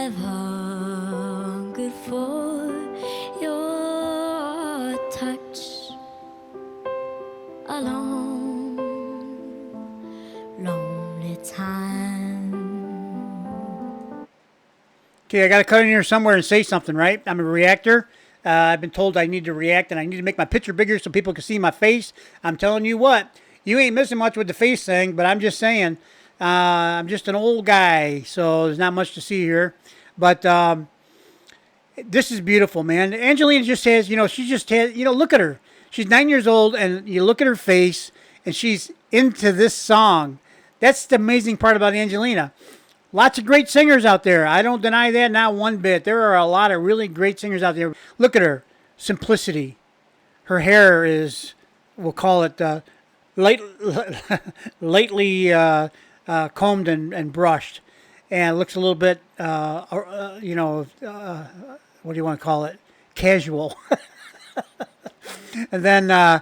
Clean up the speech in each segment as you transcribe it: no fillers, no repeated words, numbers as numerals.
I've hungered for your touch a long, lonely time. Okay, I got to cut in here somewhere and say something, right? I'm a reactor. I've been told I need to react and I need to make my picture bigger so people can see my face. I'm telling you what, you ain't missing much with the face thing, but I'm just saying, I'm just an old guy, so there's not much to see here. But this is beautiful, man. Angelina just has, she just has, look at her. She's 9 years old, and you look at her face, and she's into this song. That's the amazing part about Angelina. Lots of great singers out there. I don't deny that, not one bit. There are a lot of really great singers out there. Look at her. Simplicity. Her hair is, we'll call it, lightly combed and brushed. And it looks a little bit, what do you want to call it? Casual. And then,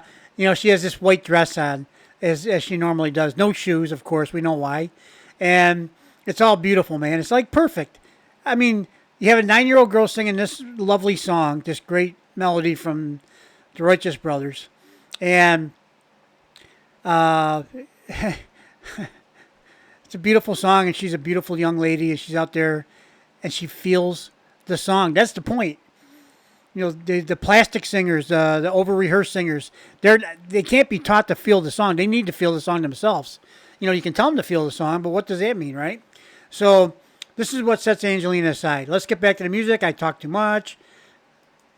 she has this white dress on, as she normally does. No shoes, of course. We know why. And it's all beautiful, man. It's like perfect. I mean, you have a 9-year-old girl singing this lovely song, this great melody from the Righteous Brothers. And it's a beautiful song, and she's a beautiful young lady, and she's out there, and she feels the song. That's the point. The plastic singers, the over-rehearsed singers, they can't be taught to feel the song. They need to feel the song themselves. You can tell them to feel the song, but what does that mean, right? So this is what sets Angelina aside. Let's get back to the music. I talk too much.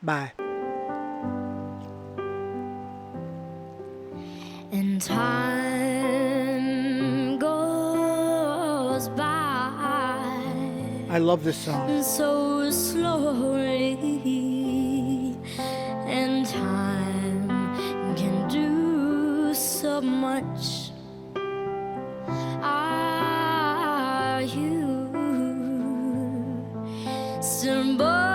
Bye. And time goes by. I love this song. So slowly, and time can do so much. Are you still born?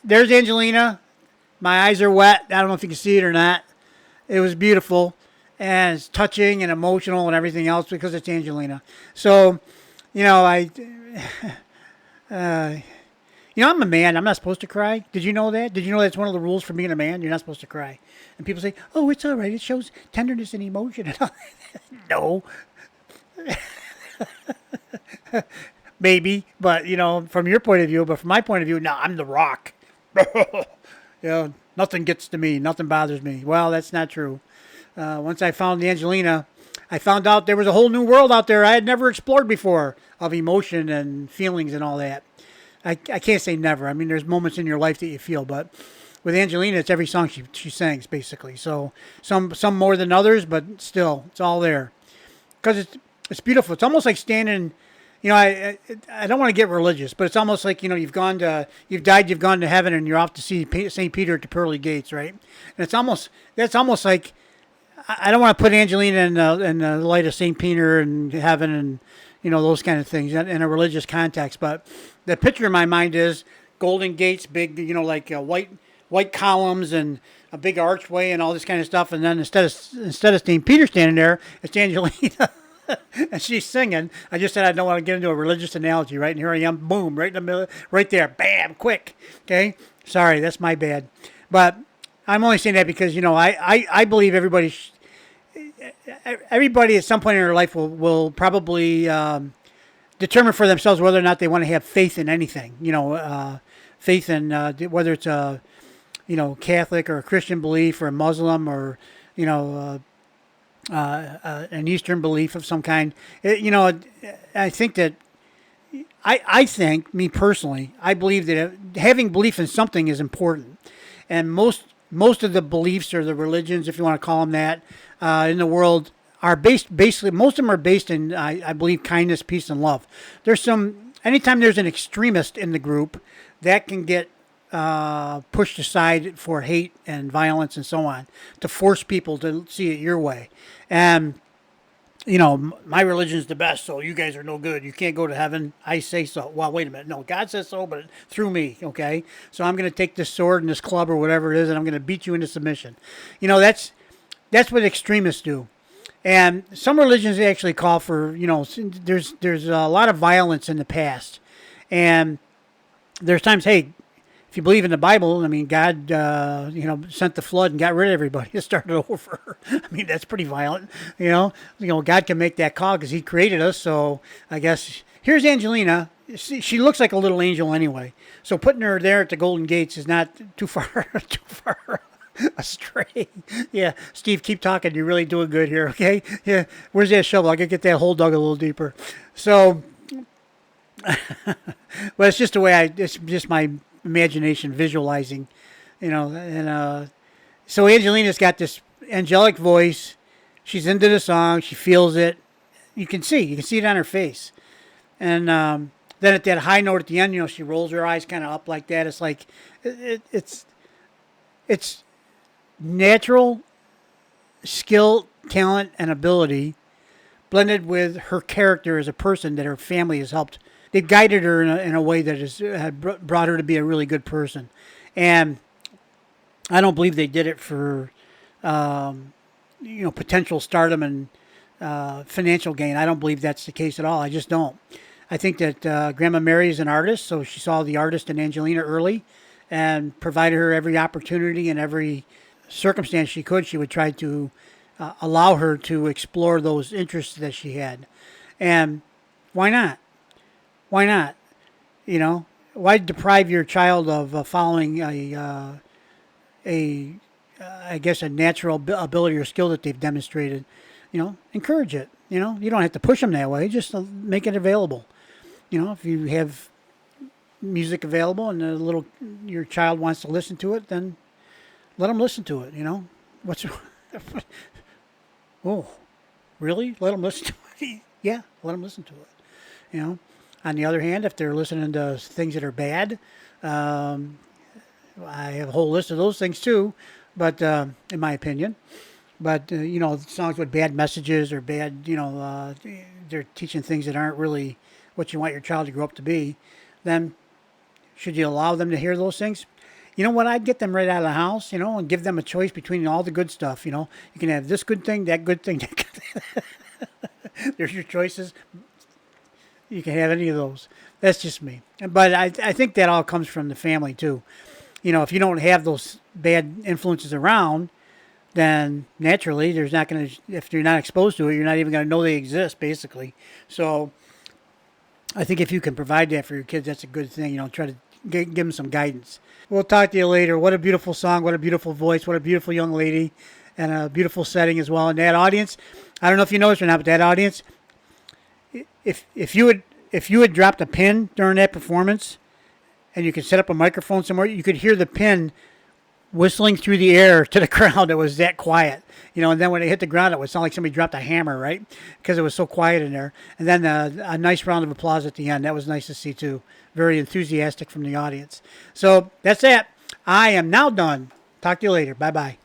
There's Angelina. My eyes are wet. I don't know if you can see it or not. It was beautiful, and it's touching and emotional and everything else because it's Angelina. So, I'm a man. I'm not supposed to cry. Did you know that? Did you know that's one of the rules for being a man? You're not supposed to cry. And people say, "Oh, it's all right. It shows tenderness and emotion." No. Maybe, but from your point of view, but from my point of view, no, I'm the Rock. Nothing gets to me, nothing bothers me. Well, that's not true. Once I found the Angelina, I found out there was a whole new world out there I had never explored before of emotion and feelings and all that. I can't say never. I mean, there's moments in your life that you feel, but with Angelina, it's every song she sings, basically. So some more than others, but still, it's all there. Because it's beautiful. It's almost like standing... I don't want to get religious, but it's almost like, you've died, you've gone to heaven, and you're off to see St. Peter at the pearly gates, right? And that's almost like, I don't want to put Angelina in the light of St. Peter and heaven and, those kind of things in a religious context. But the picture in my mind is golden gates, big, like white columns and a big archway and all this kind of stuff. And then instead of St. Peter standing there, it's Angelina. And she's singing. I just said I don't want to get into a religious analogy, right? And here I am, boom, right in the middle, right there, bam, quick. Okay? Sorry, that's my bad. But I'm only saying that because, I believe everybody at some point in their life will probably determine for themselves whether or not they want to have faith in anything. Faith in whether it's a, Catholic or a Christian belief or a Muslim or, an Eastern belief of some kind. I think that I think, me personally, I believe that having belief in something is important, and most of the beliefs or the religions, if you want to call them that, in the world are basically, most of them are based in, I believe, kindness, peace, and love. Anytime there's an extremist in the group, that can get pushed aside for hate and violence and so on, to force people to see it your way. And, my religion is the best, so you guys are no good. You can't go to heaven. I say so. Well, wait a minute. No, God says so, but through me, okay? So I'm going to take this sword and this club or whatever it is, and I'm going to beat you into submission. That's what extremists do. And some religions actually call for, there's a lot of violence in the past. And there's times, hey, if you believe in the Bible, I mean, God, sent the flood and got rid of everybody and started over. I mean, that's pretty violent. God can make that call because he created us. So I guess here's Angelina. She looks like a little angel anyway. So putting her there at the Golden Gates is not too far astray. Yeah, Steve, keep talking. You're really doing good here, okay? Yeah, where's that shovel? I gotta get that hole dug a little deeper. So, well, it's just the way it's just my imagination visualizing, and so Angelina's got this angelic voice. She's into the song. She feels it. You can see it on her face. And then at that high note at the end, she rolls her eyes kind of up like that. It's like, it's natural skill, talent, and ability blended with her character as a person that her family has helped. They've guided her in a way that has brought her to be a really good person. And I don't believe they did it for, potential stardom and financial gain. I don't believe that's the case at all. I just don't. I think that Grandma Mary is an artist, so she saw the artist in Angelina early and provided her every opportunity and every circumstance she could. She would try to allow her to explore those interests that she had. And why not? Why not? Why deprive your child of following a natural ability or skill that they've demonstrated? Encourage it. You don't have to push them that way. Just make it available. If you have music available and your child wants to listen to it, then let them listen to it. What's oh, really? Let them listen to it? Yeah, let them listen to it. On the other hand, if they're listening to things that are bad, I have a whole list of those things too, but in my opinion. But, songs with bad messages or bad, they're teaching things that aren't really what you want your child to grow up to be, then should you allow them to hear those things? You know what? I'd get them right out of the house, and give them a choice between all the good stuff. You can have this good thing, that good thing. There's your choices. You can have any of those. That's just me. But I think that all comes from the family too. If you don't have those bad influences around, then naturally there's not going to, if you're not exposed to it, you're not even going to know they exist, basically. So I think if you can provide that for your kids, that's a good thing. Try to give them some guidance. We'll talk to you later. What a beautiful song. What a beautiful voice. What a beautiful young lady. And a beautiful setting as well. And that audience, I don't know if you noticed or not, but that audience, if you had dropped a pin during that performance and you could set up a microphone somewhere, you could hear the pin whistling through the air to the crowd. It was that quiet, and then when it hit the ground, it would sound like somebody dropped a hammer, right? Because it was so quiet in there. And then a nice round of applause at the end. That was nice to see too. Very enthusiastic from the audience. So that's that. I am now done. Talk to you later. Bye-bye.